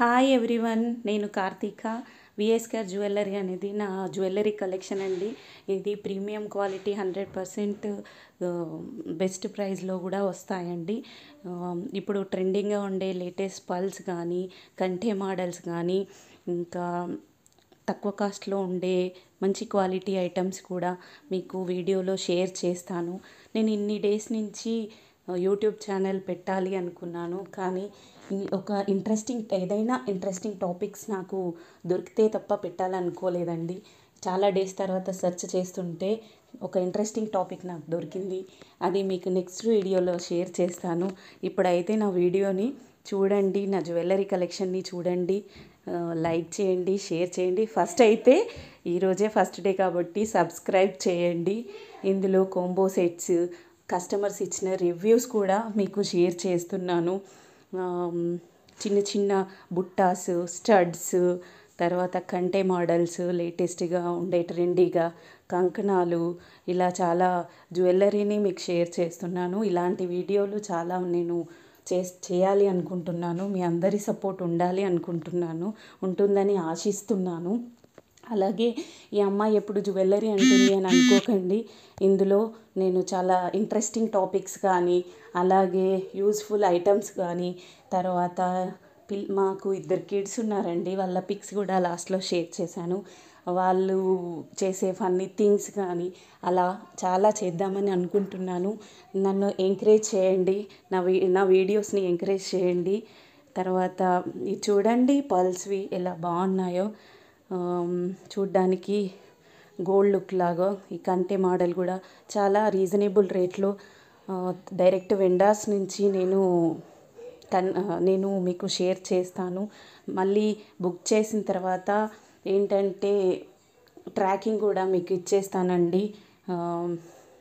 Hi everyone, నేను Karthika. విఎస్కేఆర్ jewellery అనేది నా జ్యువెలరీ కలెక్షన్ అండి. ఇది ప్రీమియం క్వాలిటీ 100% బెస్ట్ ప్రైస్లో కూడా వస్తాయండి. ఇప్పుడు ట్రెండింగ్గా ఉండే లేటెస్ట్ పల్స్ కానీ, కంఠే మోడల్స్ కానీ, ఇంకా తక్కువ కాస్ట్లో ఉండే మంచి క్వాలిటీ ఐటమ్స్ కూడా మీకు వీడియోలో షేర్ చేస్తాను. నేను ఇన్ని డేస్ నుంచి యూట్యూబ్ ఛానల్ పెట్టాలి అనుకున్నాను, కానీ ఒక ఏదైనా ఇంట్రెస్టింగ్ టాపిక్స్ నాకు దొరికితే తప్ప పెట్టాలనుకోలేదండి. చాలా డేస్ తర్వాత సెర్చ్ చేస్తుంటే ఒక ఇంట్రెస్టింగ్ టాపిక్ నాకు దొరికింది. అది మీకు నెక్స్ట్ వీడియోలో షేర్ చేస్తాను. ఇప్పుడైతే నా వీడియోని చూడండి, నా జ్యువెలరీ కలెక్షన్ని చూడండి, లైక్ చేయండి, షేర్ చేయండి. ఫస్ట్ అయితే ఈరోజే ఫస్ట్ డే కాబట్టి సబ్స్క్రైబ్ చేయండి. ఇందులో కాంబో సెట్స్, కస్టమర్స్ ఇచ్చిన రివ్యూస్ కూడా మీకు షేర్ చేస్తున్నాను. చిన్న చిన్న బుట్టాస్, స్టడ్స్, తర్వాత కంటే మోడల్స్, లేటెస్ట్గా ఉండే ట్రెండీగా కంకణాలు, ఇలా చాలా జ్యువెలరీని మీకు షేర్ చేస్తున్నాను. ఇలాంటి వీడియోలు చాలా నేను చేయాలి అనుకుంటున్నాను. మీ అందరి సపోర్ట్ ఉండాలి అనుకుంటున్నాను, ఉంటుందని ఆశిస్తున్నాను. అలాగే ఈ అమ్మాయి ఎప్పుడు జ్యువెలరీ అంటుంది అని అనుకోకండి. ఇందులో నేను చాలా ఇంట్రెస్టింగ్ టాపిక్స్ కానీ, అలాగే యూస్ఫుల్ ఐటమ్స్ కానీ, తర్వాత మాకు 2 కిడ్స్ ఉన్నారండి, వాళ్ళ పిక్స్ కూడా లాస్ట్లో షేర్ చేశాను. వాళ్ళు చేసే ఫన్నీ థింగ్స్ కానీ అలా చాలా చేద్దామని అనుకుంటున్నాను. నన్ను ఎంకరేజ్ చేయండి, నా వీడియోస్ని ఎంకరేజ్ చేయండి. తర్వాత ఇది చూడండి, పల్స్వి ఎలా బాగున్నాయో, చూడ్డానికి గోల్డ్ లుక్ లాగా. ఈ కంటే మోడల్ కూడా చాలా రీజనబుల్ రేట్లో డైరెక్ట్ వెండర్స్ నుంచి నేను మీకు షేర్ చేస్తాను. మళ్ళీ బుక్ చేసిన తర్వాత ఏంటంటే ట్రాకింగ్ కూడా మీకు ఇచ్చేస్తానండి.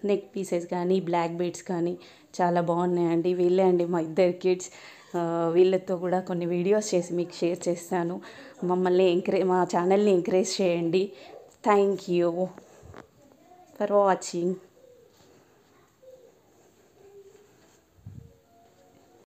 నెక్ పీసెస్ కానీ, బ్లాక్ బీడ్స్ కానీ చాలా బాగున్నాయండి. వీళ్ళే అండి మా 2 కిడ్స్. వీళ్ళతో కూడా కొన్ని వీడియోస్ చేసి మీకు షేర్ చేస్తాను. మా ఛానల్ని ఎంకరేజ్ చేయండి. Thank you for watching.